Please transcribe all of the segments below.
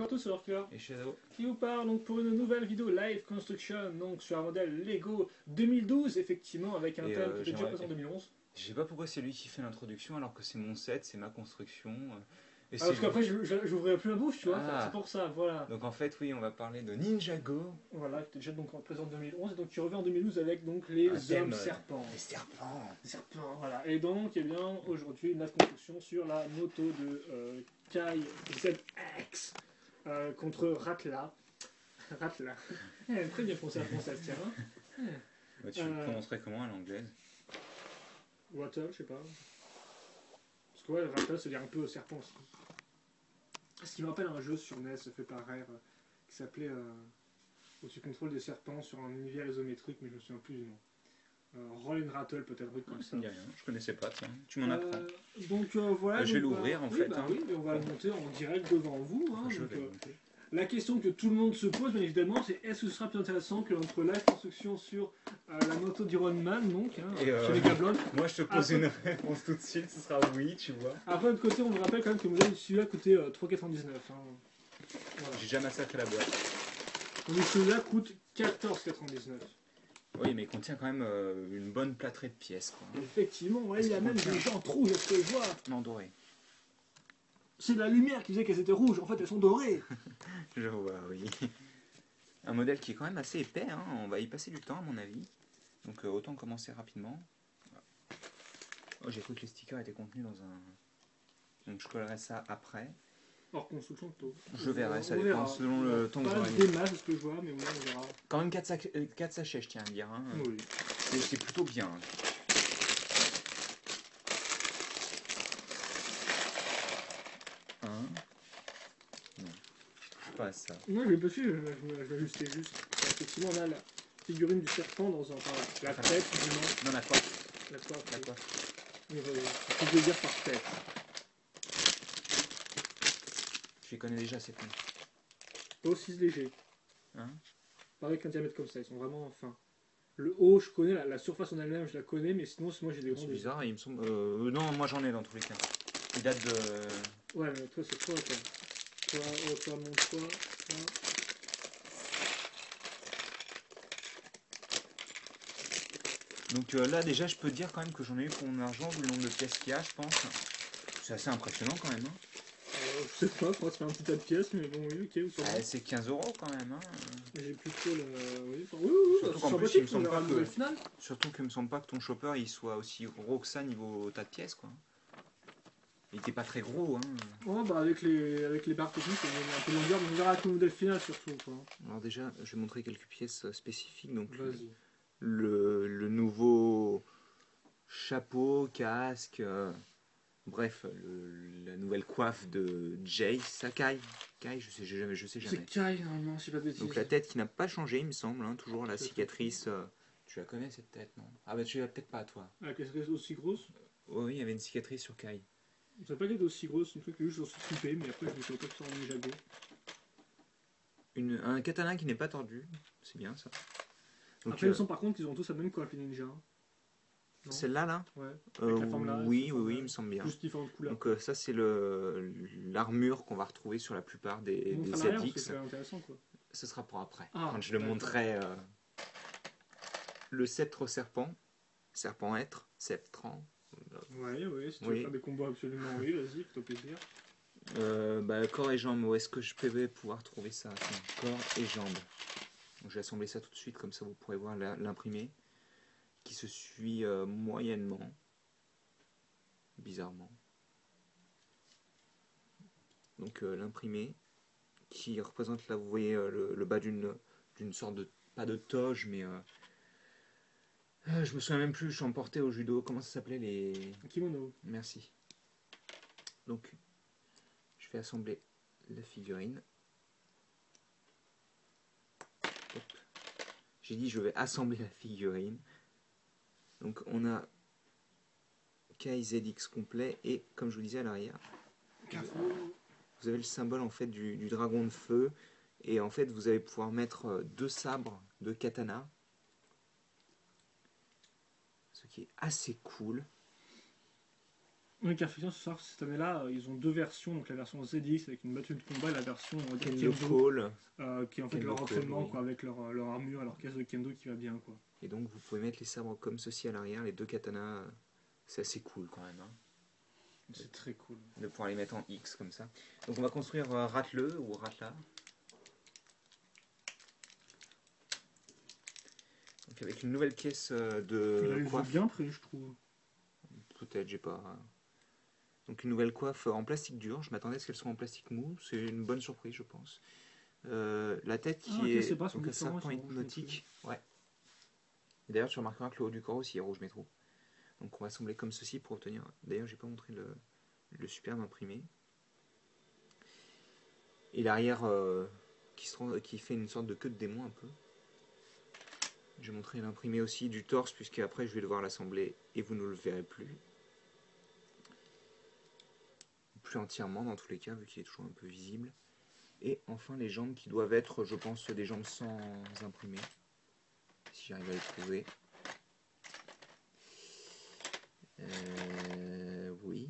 Bonjour à tous, c'est Orca Et Shadow. qui vous parle donc pour une nouvelle vidéo live construction donc sur un modèle Lego 2012 effectivement avec un Et, thème qui était déjà j'aimerais- présent en 2011. Je sais pas pourquoi c'est lui qui fait l'introduction alors que c'est mon set, c'est ma construction. Et Ah, c'est parce lui. qu'après j'ouvrirai plus la bouche tu vois, Ah. c'est pour ça, voilà. Donc en fait, oui, on va parler de Ninjago. Voilà, qui était déjà donc présent en 2011 et donc tu reviens en 2012 avec donc les Un thème, hommes serpents. Les serpents. Les serpents, voilà. Et donc, eh bien, aujourd'hui, une live construction sur la moto de Kai ZX contre Ratla. Ratla. Très bien pensé à la française, tiens. Hein. Bah, tu le prononcerais comment à l'anglaise? Rattle, je sais pas. Parce que ouais, Rattle, ça veut dire un peu serpent aussi. Ce qui me rappelle un jeu sur NES fait par Rare qui s'appelait où tu contrôles des serpents sur un univers isométrique, mais je me souviens plus du nom. Roll and Rattle, peut-être, oui, comme ça. Ça me dit rien, je connaissais pas, tiens. Tu m'en apprends. Donc voilà. Bah, je vais donc, l'ouvrir en oui, fait. Bah, Hein. oui, mais on va le monter en direct devant vous. Hein, Je donc, vais le monter. la question que tout le monde se pose, bien évidemment, c'est est-ce que ce sera plus intéressant que notre live construction sur la moto d'Iron Man, donc, hein, Et, chez les Gablons. Moi je te pose une réponse tout de suite, ce sera oui, tu vois. Après, de l'autre côté, on vous rappelle quand même que le modèle celui-là coûtait 3,99. Hein. Voilà. J'ai déjà massacré la boîte. Donc celui-là coûte 14,99. Oui, mais il contient quand même une bonne plâtrée de pièces. Quoi. Effectivement, ouais, Est-ce il y a qu'il même contient des gens rouges, à ce que je vois. Non, doré. C'est la lumière qui disait qu'elles étaient rouges, en fait elles sont dorées. Je vois, oui. Un modèle qui est quand même assez épais, hein. On va y passer du temps à mon avis. Donc autant commencer rapidement. Oh, j'ai cru que les stickers étaient contenus dans un... Donc je collerai ça après. Hors construction plutôt. Je verrai, ça On dépend verra. selon le temps que Pas j'aurai. des masses, c'est ce que je vois, mais on verra. Quand même 4 sachets, je tiens à dire. Hein. Oui. C'est plutôt bien. Un. Non, pas ça. Non, je vais pas suivre, je vais ajuster juste. Effectivement, on a la figurine du serpent dans un. Enfin, la tête, du moins. Non, la coiffe. La coiffe. La coiffe. Je veux dire par tête. Je les connais déjà, ces points. Pas aussi léger. Hein? Pareil qu'un diamètre comme ça, ils sont vraiment fins. Le haut, je connais, la surface en elle-même, je la connais, mais sinon, moi j'ai des C'est grands. bizarre, il me semble. Non, moi j'en ai dans tous les cas. Il date de. Ouais, mais toi, c'est toi, toi. Toi, montre-toi. Toi. Donc là déjà je peux dire quand même que j'en ai eu pour mon argent vu le nombre de pièces qu'il y a je pense. C'est assez impressionnant quand même. Hein. Je sais pas, je crois que c'est un petit tas de pièces, mais bon, oui, ok, vous savez. C'est 15 € quand même. Hein. J'ai plus trop le. Oui, enfin, oui, Surtout c'est qu'en plus, sympathique, il me semble on verra pas le que- modèle final. Surtout qu'il me semble pas que ton chopper il soit aussi gros que ça niveau tas de pièces quoi. Il était pas très gros hein. Ouais, bah avec les barres techniques, on est un peu longueur, mais on verra avec le modèle final surtout. Quoi. Alors déjà je vais montrer quelques pièces spécifiques. Donc Vas-y. le nouveau chapeau, casque, bref, la nouvelle coiffe de Jay Sakai. Kai, je sais jamais. C'est Kai, normalement, si pas de bêtises. Donc la tête qui n'a pas changé, il me semble, hein, toujours la Tout à fait. cicatrice. Tu la connais cette tête, non? Ah bah tu l'as peut-être pas toi. Avec les cicatrices aussi grosses. Oui, il y avait une cicatrice sur Kai. Ça n'a pas été aussi grosse, c'est une truc que juste j'en suis coupé, mais après je me suis pas sur un Ninjago. Un katana qui n'est pas tordu, c'est bien ça. Donc, Après, il me semble par contre qu'ils ont tous la même coiffe, les ninjas. Non celle-là, là Ouais. Avec la forme là. oui, il me semble bien. Juste différentes couleurs. Donc ça c'est l'armure qu'on va retrouver sur la plupart des Montre à l'arrière, parce que ZX. c'est intéressant quoi. Ce sera pour après, Ah, quand je le d'accord. montrerai. Le sceptre serpent, serpent-être, sceptrant. Ouais, si tu Oui. veux faire des combos absolument, oui, vas-y, fais-toi plaisir. Corps et jambes, où est-ce que je peux pouvoir trouver ça? Attends, corps et jambes. Donc, je vais assembler ça tout de suite, comme ça vous pourrez voir l'imprimé, qui se suit moyennement, bizarrement. Donc l'imprimé, qui représente là, vous voyez, le bas d'une sorte de, pas de toge, mais je me souviens même plus, je suis emporté au judo, comment ça s'appelait les... Kimono. Merci. Donc, je vais assembler la figurine. Hop. J'ai dit je vais assembler la figurine. Donc on a KZX complet et comme je vous disais à l'arrière, vous avez le symbole en fait du dragon de feu et en fait vous allez pouvoir mettre deux sabres de katana. Ce qui est assez cool. Oui, car effectivement, ce soir, cette année-là, ils ont deux versions. Donc la version ZX avec une battue de combat et la version on va dire, Kendo Kendo, Fall. qui est en fait Kendo leur Code, entraînement oui. quoi, avec leur armure, leur caisse de Kendo qui va bien. Quoi. Et donc vous pouvez mettre les sabres comme ceci à l'arrière, les deux katanas. C'est assez cool quand même. Hein, C'est très cool. de pouvoir les mettre en X comme ça. Donc on va construire Ratle ou Ratla. Donc avec une nouvelle caisse Il a de les coiffe. bien pris, je trouve. Peut-être, j'ai pas. Donc une nouvelle coiffe en plastique dur. Je m'attendais à ce qu'elle soit en plastique mou. C'est une bonne surprise, je pense. La tête qui ok, est c'est pas, sont donc un différents, ils serpent sont rouges, hypnotique. Ouais. Et d'ailleurs, tu remarqueras que le haut du corps aussi est rouge métro. Donc on va assembler comme ceci pour obtenir. D'ailleurs, j'ai pas montré le superbe imprimé. Et l'arrière qui fait une sorte de queue de démon un peu. Je vais montrer l'imprimé aussi du torse, puisque après je vais devoir l'assembler et vous ne le verrez plus. Plus entièrement dans tous les cas, vu qu'il est toujours un peu visible. Et enfin les jambes qui doivent être, je pense, des jambes sans imprimer. Si j'arrive à les trouver. Oui.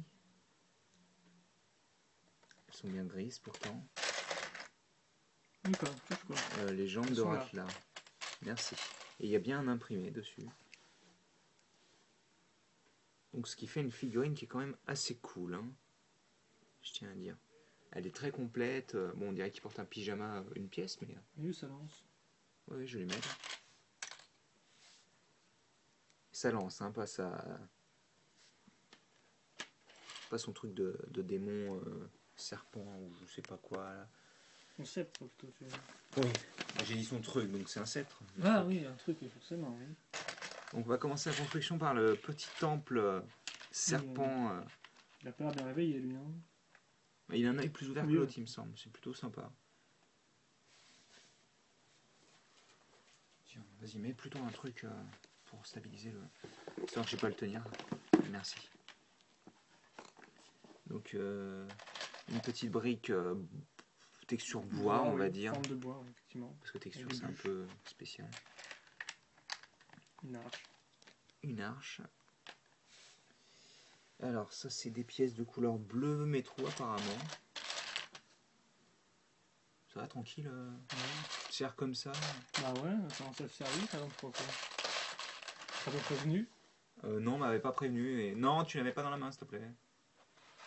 Elles sont bien grises pourtant. D'accord, je vois. Les jambes Elles de sont là. Ratla. Merci. Et il y a bien un imprimé dessus. Donc ce qui fait une figurine qui est quand même assez cool. Hein, je tiens à dire. Elle est très complète. Bon, on dirait qu'il porte un pyjama, une pièce, mais... Oui, ça lance. Oui, je vais les mettre. Ça lance, hein, pas son truc de démon, serpent ou je sais pas quoi. Là. Un sceptre, plutôt. Oui. J'ai dit son truc, donc c'est un sceptre. Ah oui, un truc, forcément, oui. Donc on va commencer la construction par le petit temple serpent. Il a pas l'air bien réveillé, lui. Hein. Il a un œil plus ouvert Oui, que l'autre, il me semble. C'est plutôt sympa. Tiens, vas-y, mets plutôt un truc pour stabiliser le... Histoire que je ne sais pas le tenir. Merci. Donc une petite brique texture bois, on va dire. Forme de bois, effectivement. Parce que texture c'est un peu spécial. Une arche. Une arche. Alors ça c'est des pièces de couleur bleu métro apparemment. Ça va tranquille. Ouais. Serre comme ça. Bah ouais, ça en self-service, alors pourquoi pas. T'as pas prévenu? Non, on m'avait pas prévenu. Et... Non, tu l'avais pas dans la main, s'il te plaît.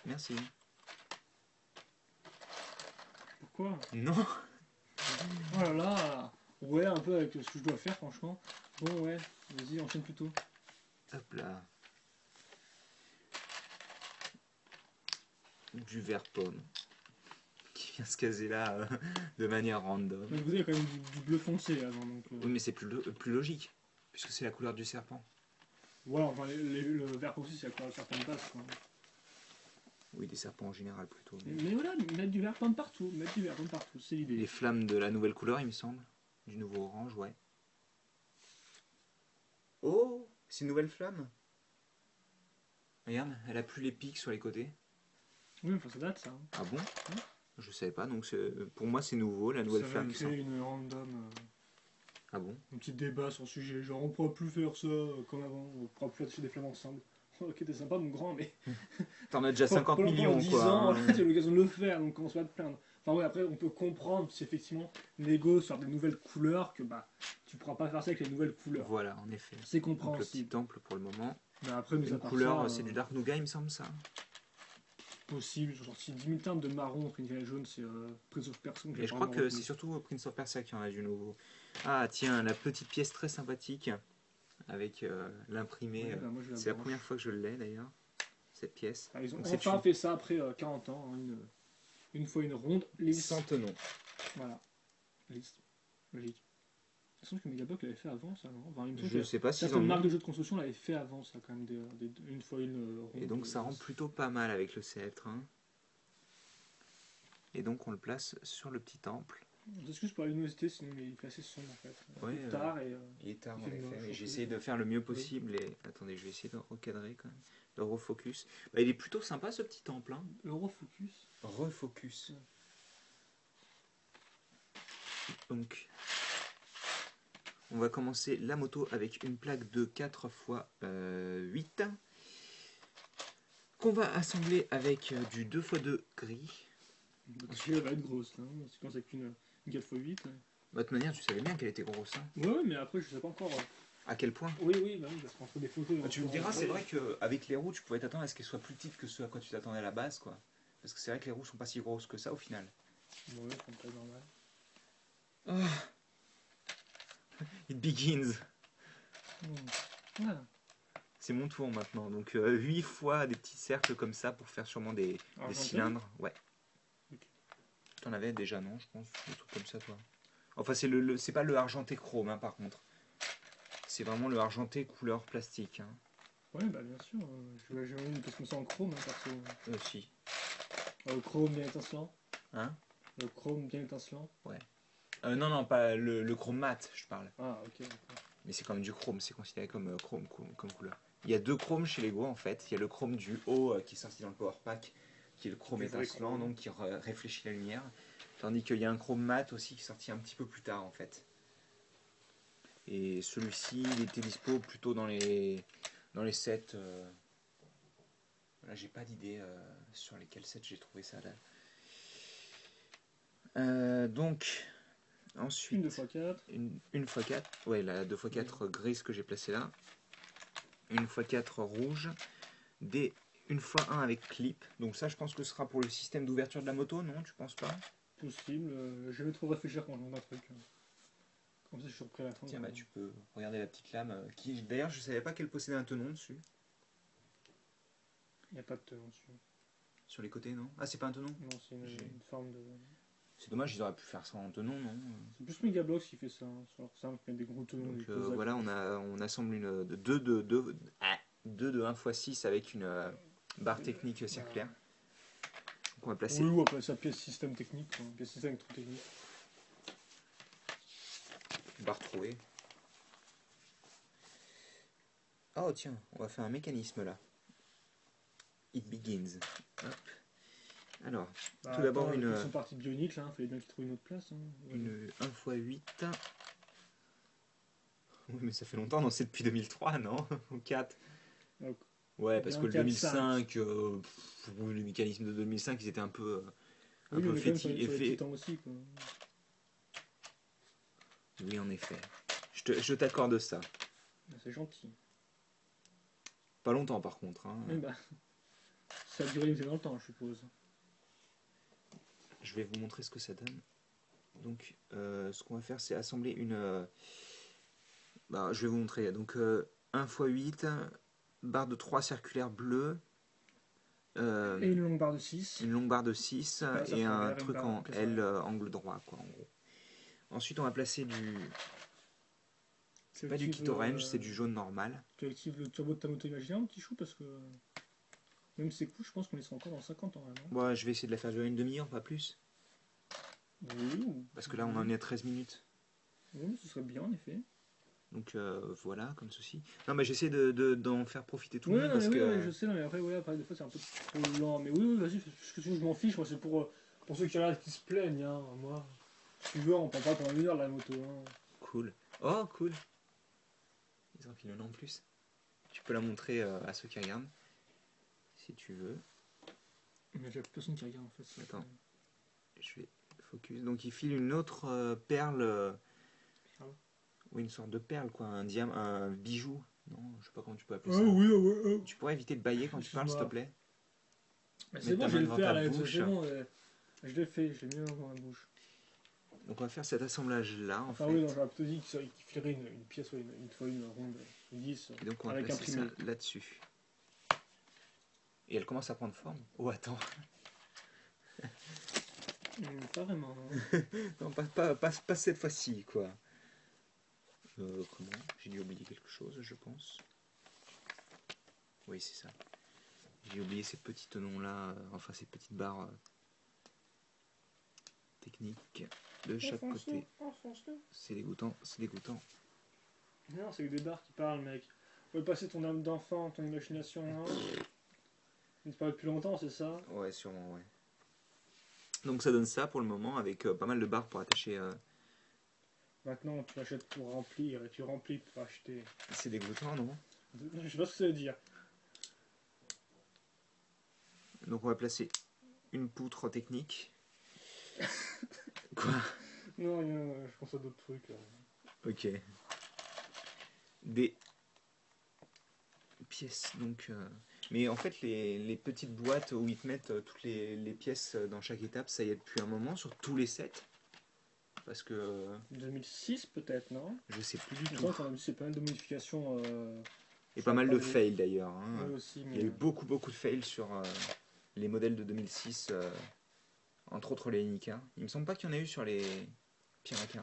Merci. Pourquoi? Non. Oh là là. Ouais, un peu avec ce que je dois faire, franchement. Bon, ouais, vas-y, enchaîne plutôt. Hop là. Du vert pomme. Qui vient se caser là de manière random. Mais vous avez quand même du bleu foncé avant, donc... Oui, mais c'est plus logique. Puisque c'est la couleur du serpent. Ouais, enfin, le vert foncé, c'est la couleur de serpent de base, quoi. Oui, des serpents en général plutôt. Mais voilà, mettre du vert pomme partout, c'est l'idée. Les flammes de la nouvelle couleur, il me semble. Du nouveau orange, ouais. Oh, c'est une nouvelle flamme. Regarde, elle a plus les pics sur les côtés. Oui, enfin, ça date, ça. Hein. Ah bon? Je savais pas, donc pour moi c'est nouveau, la nouvelle flamme. Ça va créer une random... Ah bon? un petit débat sur le sujet, genre on pourra plus faire ça comme avant, on pourra plus attacher des flammes ensemble. Ok, t'es sympa mon grand, mais... T'en as déjà 50 millions, 10 quoi. ans, Hein. tu as l'occasion de le faire, donc commence pas à te plaindre. Enfin ouais, après on peut comprendre si effectivement négo sur des nouvelles couleurs, que bah tu pourras pas faire ça avec les nouvelles couleurs. Voilà, en effet. C'est Donc le petit compréhensible. temple pour le moment. Mais après, mis à Une part couleur, ça, c'est du Dark Nougat, il me semble ça. possible, genre si 10 000 teintes de marron entre une et jaune, c'est Prince of Persia. Et je crois que c'est surtout Prince of Persia qui en a du nouveau. Ah tiens, la petite pièce très sympathique avec l'imprimé. Ouais, bah, c'est la première fois que je l'ai d'ailleurs, cette pièce. Ah, ils ont Donc, enfin fait ça après 40 ans, hein, une fois une ronde, lisse. Sans tenon. Voilà, lisse, logique. Il me semble que Megablock l'avait fait avant ça, non enfin, je sais pas si certaines marques de jeux de construction l'avaient fait avant ça, quand même, une fois une ronde. Et donc ça rend plutôt pas mal avec le sceptre. Hein. Et donc on le place sur le petit temple. On s'excuse pour la luminosité, sinon il fait assez sombre en fait. Ouais, il est tard et... il est tard en fait effet, moche, mais en j'ai plus. essayé de faire le mieux possible et... Attendez, je vais essayer de recadrer quand même, de refocus. Bah, il est plutôt sympa ce petit temple. Hein. Eurofocus. Refocus. Donc, on va commencer la moto avec une plaque de 4 x 8. qu'on va assembler avec du 2x2 gris. Parce elle va être grosse là, hein. C'est quand c'est qu'une 4x8. Ouais. De toute manière, tu savais bien qu'elle était grosse. Hein. Ouais, mais après, je sais pas encore. À quel point? Oui, oui, bah oui, parce qu'entre des photos. Tu me diras, c'est vrai qu'avec les roues, tu pouvais t'attendre à ce qu'elles soient plus petites que ce à quoi tu t'attendais à la base, quoi. Parce que c'est vrai que les roues sont pas si grosses que ça au final. Ouais, ça me paraît normal. It begins. Ah. C'est mon tour maintenant. Donc 8 fois des petits cercles comme ça pour faire sûrement des cylindres. Ouais. Okay. T'en avais déjà, non, je pense, des trucs comme ça, toi. Enfin, c'est pas le argenté chrome, hein, par contre. C'est vraiment le argenté couleur plastique. Hein. Ouais, bah bien sûr. Je vais une comme ça en chrome, hein, perso. Aussi. Chrome bien étincelant. Hein? Le chrome bien étincelant. Ouais. Non, non, pas le chrome mat, je parle. Ah, ok, d'accord. Mais c'est quand même du chrome, c'est considéré comme chrome comme couleur. Il y a deux chromes chez Lego en fait. Il y a le chrome du haut qui est sorti dans le Power Pack, qui est le chrome étincelant, donc qui réfléchit la lumière. Tandis qu'il y a un chrome mat aussi qui est sorti un petit peu plus tard en fait. Et celui-ci, il était dispo plutôt dans les sets. Là, j'ai pas d'idée sur lesquels sets j'ai trouvé ça là. Donc, ensuite. Une 2x4. Une x4. Ouais, la 2x4 grise que j'ai placée là. Une x4 rouge. Une x1 avec clip. Donc, ça, je pense que ce sera pour le système d'ouverture de la moto, non? Tu penses pas? Possible. Je vais trop réfléchir quand je monte un truc. Comme ça, je suis surpris à la fin. Tiens, bah, tu peux regarder la petite lame. Qui, d'ailleurs, je savais pas qu'elle possédait un tenon dessus. Il n'y a pas de tenon dessus. Sur les côtés, non? Ah, c'est pas un tenon? Non, c'est une forme de. C'est dommage, ils auraient pu faire ça en tenon, non? C'est plus Megablox qui fait ça. Hein, sur leur simple, il y a des gros tenons. Donc voilà, on assemble une 2 de 1x6 avec une barre technique circulaire. Donc on va placer. Oui, ou après ça pièce système technique. Quoi. Pièce système électrotechnique. Barre trouvée. Oh tiens, on va faire un mécanisme là. It begins. Hop. Alors, tout d'abord une. Ils sont partis de bionique là, il fallait bien qu'ils trouvent une autre place. Hein. Une 1x8. Oui, mais ça fait longtemps, non? C'est depuis 2003, non? Ou 4? Donc, ouais, parce que le 2005, les mécanismes de 2005, ils étaient un peu fétis. Aussi, quoi. Oui, en effet. Je t'accorde ça. C'est gentil. Pas longtemps, par contre. Hein. Oui, bah, ça a duré dans le temps, je suppose. Je vais vous montrer ce que ça donne. Donc, ce qu'on va faire, c'est assembler une... je vais vous montrer. Donc, 1x8, barre de 3 circulaires bleus. Et une longue barre de 6. Une longue barre de 6 et un truc en L angle droit, quoi, en gros. Ensuite, on va placer du... C'est pas du kit orange, c'est du jaune normal. Tu actives le turbo de ta moto imaginaire, mon petit chou, parce que... Même ces coups, je pense qu'on les sera encore dans 50 ans, là, non? Ouais, je vais essayer de la faire durer une demi-heure, pas plus. Oui, parce que là, on en est à 13 minutes. Oui, ce serait bien, en effet. Donc voilà, comme ceci. Non, mais j'essaie d'en faire profiter tout le monde. Parce que... je sais, non, mais après, des fois, c'est un peu trop lent. Mais oui, vas-y, ce que tu veux, je m'en fiche. Moi, c'est pour ceux qui se plaignent, hein. Moi, si tu veux, on prend pas pendant une heure la moto. Hein. Cool. Oh, cool. Ils ont filé en plus. Tu peux la montrer à ceux qui regardent. Si tu veux. Mais j'ai personne qui regarde, en fait. Attends. Je vais focus. Donc, il file une autre perle. Oui, une sorte de perle, quoi. Un bijou. Non, je sais pas comment tu peux appeler ça. Oui. Tu pourrais éviter de bailler quand tu parles, s'il te plaît? C'est bon, je vais le faire, là. C'est bon, je l'ai fait, je l'ai mis dans ma bouche. Donc on va faire cet assemblage-là, en fait. Oui, j'aurais plutôt dit qu'il filerait une pièce, une ronde, une 10, et donc on va placer ça là-dessus. Et elle commence à prendre forme. Oh, attends. Pas vraiment. Non, pas cette fois-ci, quoi. Comment? J'ai dû oublier quelque chose, je pense. Oui, c'est ça. J'ai oublié ces petits tenons-là, enfin ces petites barres techniques de chaque côté. C'est dégoûtant, c'est dégoûtant. Non, c'est des barres qui parlent, mec. Faut passer ton âme d'enfant, ton imagination, hein. Tu parles depuis longtemps, c'est ça? Ouais, sûrement, ouais. Donc ça donne ça pour le moment, avec pas mal de barres pour attacher... Maintenant, tu achètes pour remplir, et tu remplis pour acheter. C'est dégoûtant, non? Je sais pas ce que ça veut dire. Donc on va placer une poutre technique. Quoi? Non, rien, je pense à d'autres trucs. Ok. Des pièces, donc... Mais en fait, les petites boîtes où ils te mettent toutes les pièces dans chaque étape, ça y est depuis un moment, sur tous les sets. Parce que 2006 peut-être, non? je sais plus du Il me tout. semble qu'on a vu c'est pas mal de modifications. Et sur pas la mal de 3D. fails d'ailleurs. Hein. Oui aussi, Il mais y a eu beaucoup de fails sur les modèles de 2006, entre autres les Nika. Il me semble pas qu'il y en a eu sur les Piraka.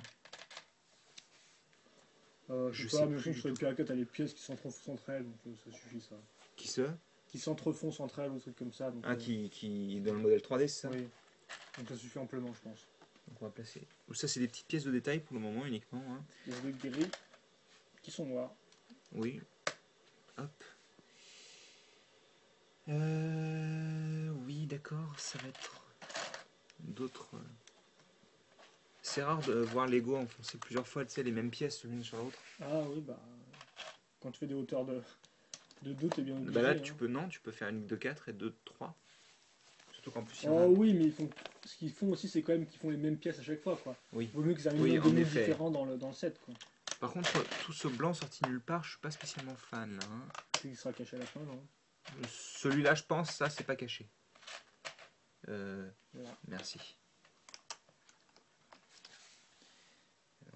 je Je sais sais pas, mais je plus pense que du sur les tout. Piraka, t'as les pièces qui s'entrefont entre elles, donc ça suffit ça. Qui se Qui s'entrefont entre elles ou des trucs comme ça, donc Ah, qui dans le modèle 3D, c'est ça? oui. Donc ça suffit amplement, je pense. Donc on va placer. Ça, c'est des petites pièces de détail pour le moment uniquement. Hein. Les deux gris qui sont noirs. Oui. Hop. Oui, d'accord, ça va être d'autres. C'est rare de voir Lego enfoncer plusieurs fois, tu sais, les mêmes pièces l'une sur l'autre. Ah oui, bah. Quand tu fais des hauteurs de 2, t'es bien obligé. Bah là, Hein. tu peux faire une de 4 et deux de 3. Surtout qu'en plus, il y en a. Oh oui, mais ce qu'ils font aussi, c'est quand même qu'ils font les mêmes pièces à chaque fois, quoi. Oui. Vaut mieux qu'ils aient un Oui, minimum de en mots effet. différents dans le set, quoi. Par contre, tout ce blanc sorti nulle part, je suis pas spécialement fan. Hein. C'est qui sera caché à la fin, non? Celui-là, je pense, ça, c'est pas caché. Voilà. Merci.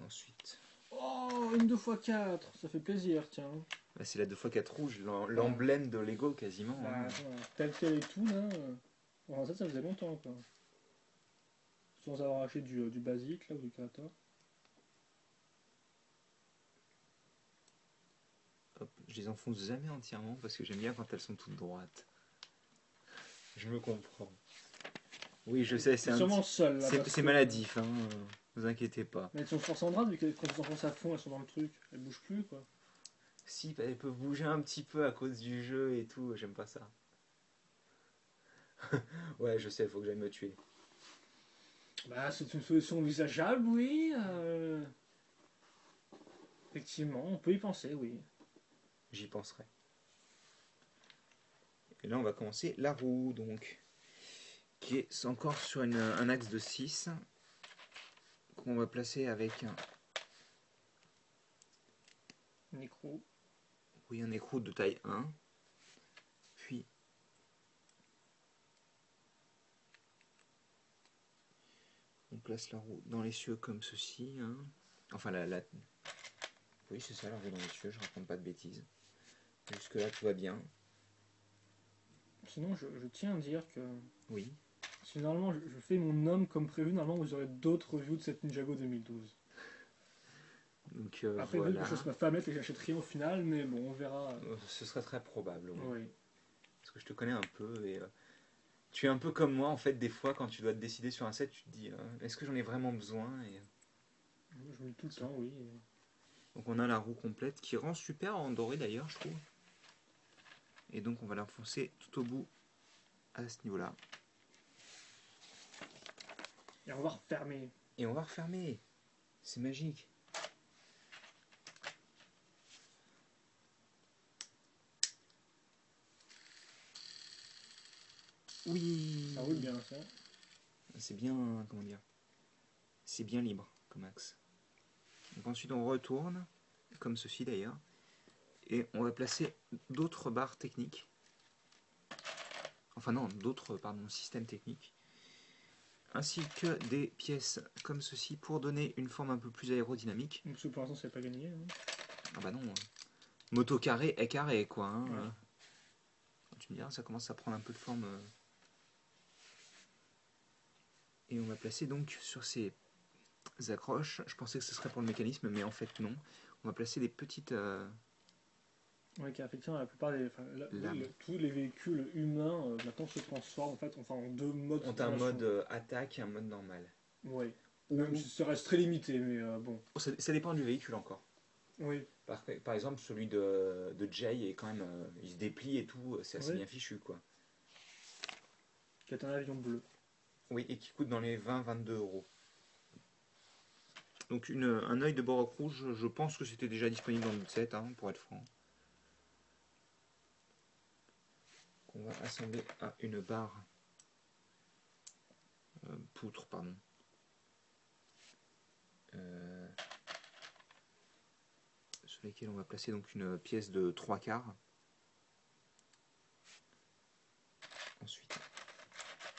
Ensuite, Oh, une 2x4, ça fait plaisir, tiens. bah, c'est la 2x4 rouge, l'emblème de Lego quasiment. Bah, Hein. tel quel et tout, là. Bon, ça faisait longtemps, quoi. Sans avoir acheté du basique, là, ou du créateur. Hop, je les enfonce jamais entièrement parce que j'aime bien quand elles sont toutes droites. Je me comprends. Oui, je sais, c'est sûrement seul, là. c'est maladif, hein, vous inquiétez pas. Mais elles sont force en drape, vu que quand tu enfonces à fond, elles sont dans le truc. Elles bougent plus, quoi. Si, bah, elles peuvent bouger un petit peu à cause du jeu et tout, j'aime pas ça. Ouais, je sais, il faut que j'aille me tuer. Bah, c'est une solution envisageable, oui. Effectivement, on peut y penser, oui. J'y penserai. Et là, on va commencer la roue, donc, qui est encore sur un axe de 6, qu'on va placer avec Un écrou. un écrou de taille 1. Puis, on place la roue dans les cieux comme ceci. Hein. Enfin, oui, c'est ça, la roue dans les cieux, je raconte pas de bêtises. Jusque là, tout va bien. Sinon, je tiens à dire que Oui. si normalement je fais mon homme comme prévu, normalement vous aurez d'autres reviews de cette Ninjago 2012. Donc Après, voilà. que je fasse ma femme et que j'achète rien au final, mais bon, on verra. Ce serait très probable. Oui. Oui. Parce que je te connais un peu et tu es un peu comme moi en fait. Des fois, quand tu dois te décider sur un set, tu te dis est-ce que j'en ai vraiment besoin et... Je me dis tout le temps, oui. Donc on a la roue complète qui rend super en doré d'ailleurs, je trouve. Et donc on va l'enfoncer tout au bout à ce niveau-là. Et on va refermer. Et on va refermer. C'est magique. Oui. Ça roule bien, ça. C'est bien, comment dire, c'est bien libre comme axe. Donc ensuite on retourne, comme ceci d'ailleurs, et on va placer d'autres barres techniques. Enfin non, d'autres, pardon, systèmes techniques. Ainsi que des pièces comme ceci pour donner une forme un peu plus aérodynamique. Parce que pour l'instant, c'est pas gagné. Hein. Ah bah non, moto carré est carré quoi. Hein. Ouais. Tu me diras, ça commence à prendre un peu de forme. Et on va placer donc sur ces accroches. Je pensais que ce serait pour le mécanisme, mais en fait non. On va placer des petites... Oui, car effectivement, la plupart des. Enfin, tous les véhicules humains maintenant se transforment en fait en deux modes de ont un transformation. mode attaque et un mode normal. Oui. Ou... Même si ça reste très limité, mais bon. Ça dépend du véhicule encore. Oui. Par exemple, celui de Jay est quand même. Il se déplie et tout, c'est assez bien fichu quoi. Qui est un avion bleu. Oui, et qui coûte dans les 20-22 euros. Donc un œil de Borok rouge, je pense que c'était déjà disponible dans le set, hein, pour être franc. qu'on va assembler à une barre poutre, pardon. Sur lesquelles on va placer donc une pièce de 3/4. Ensuite,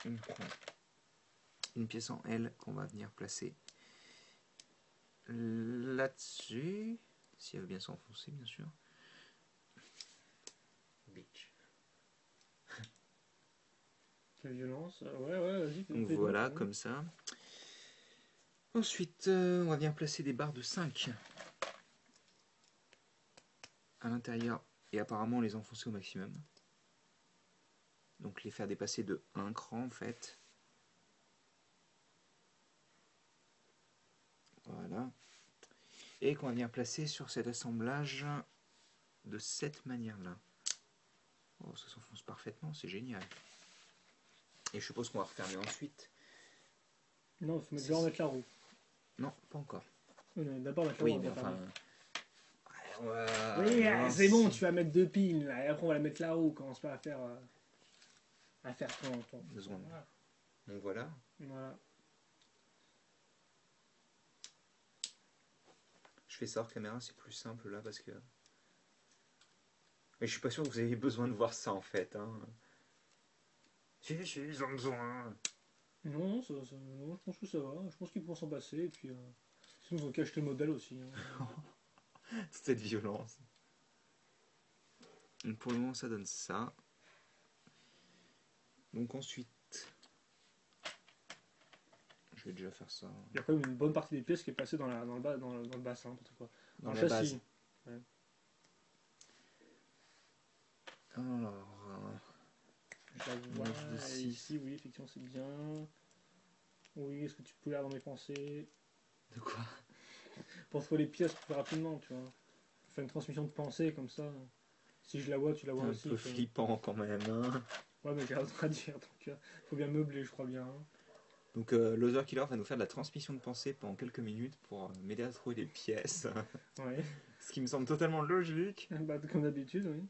on prend une pièce en L qu'on va venir placer là-dessus, si elle veut bien s'enfoncer, bien sûr. Bitch. Quelle violence. Ouais, vas-y. Donc voilà, comme ça. Ensuite, on va venir placer des barres de 5 à l'intérieur et apparemment les enfoncer au maximum. Donc les faire dépasser de 1 cran en fait. Voilà. Et qu'on va venir placer sur cet assemblage de cette manière-là. Oh, ça s'enfonce parfaitement, c'est génial. Et je suppose qu'on va refermer ensuite. Non, il faut d'abord mettre la roue. Non, pas encore. D'abord mettre la Oui, roue. mais enfin... Oui, c'est bon, tu vas mettre 2 piles, là, et après on va la mettre la roue, commence pas à faire ton... 2 secondes. Voilà. Donc voilà. Voilà. Je fais ça hors caméra, c'est plus simple là parce que... Mais je suis pas sûr que vous ayez besoin de voir ça en fait. Hein. Si, ils ont besoin. Non, non, je pense que ça va, je pense qu'ils pourront s'en passer, et puis... sinon, ils ont qu'à acheter le modèle aussi. Hein. Cette violence. Donc pour le moment, ça donne ça. Donc ensuite... Je vais déjà faire ça. Il y a quand même une bonne partie des pièces qui est passée dans le bassin, n'importe quoi. Dans le la châssis. base. Ouais. Alors... Je la vois ici, oui, effectivement, c'est bien. Oui, est-ce que tu peux lire dans mes pensées? De quoi? Pour trouver les pièces plus rapidement, tu vois. Faire une transmission de pensée comme ça. Si je la vois, tu la vois aussi. Un peu flippant quand même. Hein. Ouais, mais j'ai rien à dire, donc faut bien meubler, je crois bien. Hein. Donc Loser Killer va nous faire de la transmission de pensée pendant quelques minutes pour m'aider à trouver des pièces. Ouais. Ce qui me semble totalement logique. Bah, comme d'habitude, oui.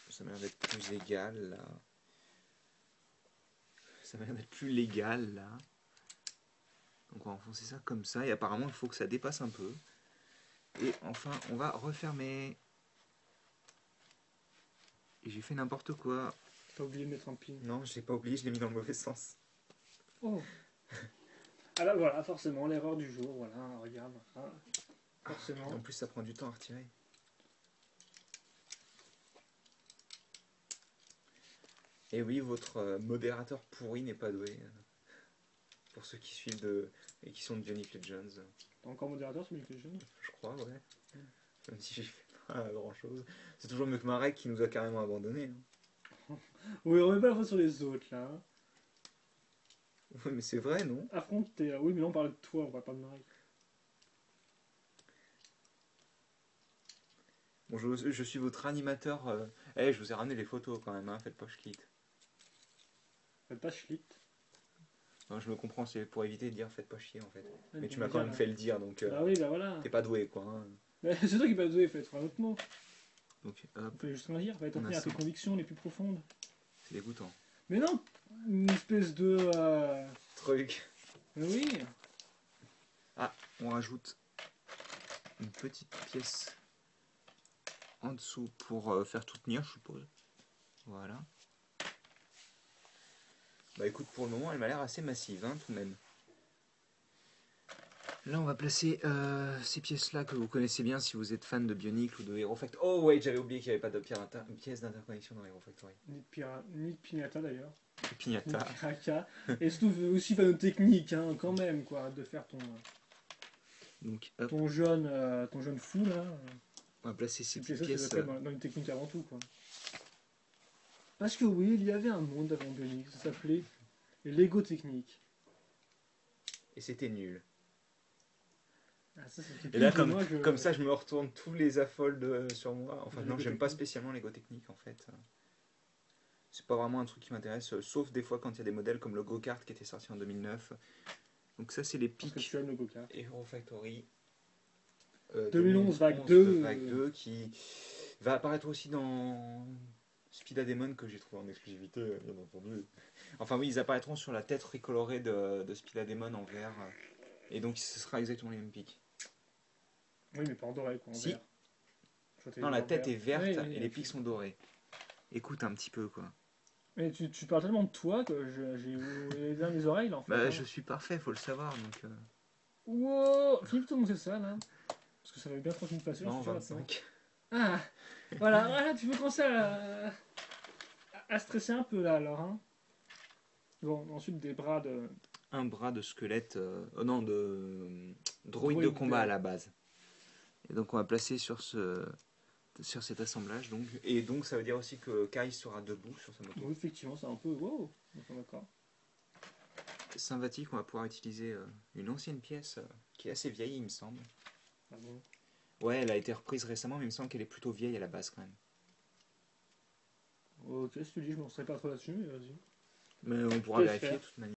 Ça m'a l'air d'être plus égal là. Ça m'a l'air d'être plus légal là. Donc on va enfoncer ça comme ça et apparemment il faut que ça dépasse un peu. Et enfin on va refermer. Et j'ai fait n'importe quoi. T'as oublié de mettre un pin. Non, je l'ai pas oublié, je l'ai mis dans le mauvais sens. Oh. Ah là voilà, forcément, l'erreur du jour, voilà, regarde. Hein. Forcément. En plus ça prend du temps à retirer. Et oui, votre modérateur pourri n'est pas doué. Pour ceux qui suivent et qui sont de Bionic Legends. T'as encore modérateur sur Bionic Legends? Je crois, ouais. Même si j'ai fait pas grand chose. C'est toujours mieux que Marek qui nous a carrément abandonnés. Hein. Oui, on met pas la faute sur les autres là. Hein. Oui, mais c'est vrai, non? Affronte tes. Oui, mais là on parle de toi, on parle pas de Marek. Bon, je suis votre animateur. Je vous ai ramené les photos quand même, hein. Faites pas schlit. Faites pas schlit. Non, je me comprends, c'est pour éviter de dire faites pas chier en fait. Ouais, mais tu m'as quand même fait le dire, donc bah oui, bah voilà. t'es pas doué quoi. Hein. C'est toi qui pas doué, fallait trouver un autre mot. Donc hop. Fallait juste rien dire, fallait t'en tenir à tes convictions les plus profondes. C'est dégoûtant. Mais non, une espèce de. Truc. Mais oui. Ah, on rajoute une petite pièce en dessous pour faire tout tenir, je suppose. Voilà. Bah écoute, pour le moment, elle m'a l'air assez massive, hein, tout de même. Là, on va placer ces pièces-là que vous connaissez bien si vous êtes fan de Bionicle ou de Hero Factory. Oh ouais, j'avais oublié qu'il n'y avait pas de pièce d'interconnexion dans Hero Factory. Ni de Pignata d'ailleurs. Pignata. Et surtout aussi fan de technique, hein, quand même, quoi, de faire Donc, ton jeune fou là. On va placer ces petites pièces. pièces. Dans une technique avant tout, quoi. Parce que oui, il y avait un monde avant Bionic, ça s'appelait Lego Technique. Et c'était nul. Ah, ça, et là, comme ça, je me retourne tous les affolds sur moi. Enfin, non, j'aime pas spécialement Lego Technique en fait. C'est pas vraiment un truc qui m'intéresse, sauf des fois quand il y a des modèles comme le Go-Kart qui était sorti en 2009. Donc ça c'est les Parce que pics tu aimes le go-kart. Hero Factory. 2011 vague 2011 2. vague 2 qui va apparaître aussi dans Speeda Demon que j'ai trouvé en exclusivité, bien entendu. Enfin oui, ils apparaîtront sur la tête recolorée de Speeda Demon en vert. Et donc ce sera exactement les mêmes pics. Oui, mais pas en doré, quoi, en Si. vert. Je vois tes Non, la en tête vert. est verte Oui, oui, et les ok. pics sont dorés. Écoute un petit peu quoi. Mais tu parles tellement de toi que j'ai les uns des oreilles, là, en fait. Bah Hein. je suis parfait, faut le savoir donc. Wow, Philippe, tout monter ça, là. Parce que ça fait bien 30 minutes passées, j'en Non, suis sûr maintenant. 25. Ah, voilà, tu peux commencer à stresser un peu, là, alors, hein. Bon, ensuite, des bras de Un bras de squelette, non, de droïde de droïde. combat à la base. Et donc on va placer sur cet assemblage. Donc. Et donc ça veut dire aussi que Kai sera debout sur sa moto. Bon, effectivement, c'est un peu... Wow, d'accord. Sympathique, on va pouvoir utiliser une ancienne pièce qui est assez vieille, il me semble. Ah bon. Ouais, elle a été reprise récemment, mais il me semble qu'elle est plutôt vieille à la base quand même. Ok, si tu dis, je m'en serais pas trop là-dessus, mais vas-y. Mais on pourra Laisse vérifier faire. de toute manière.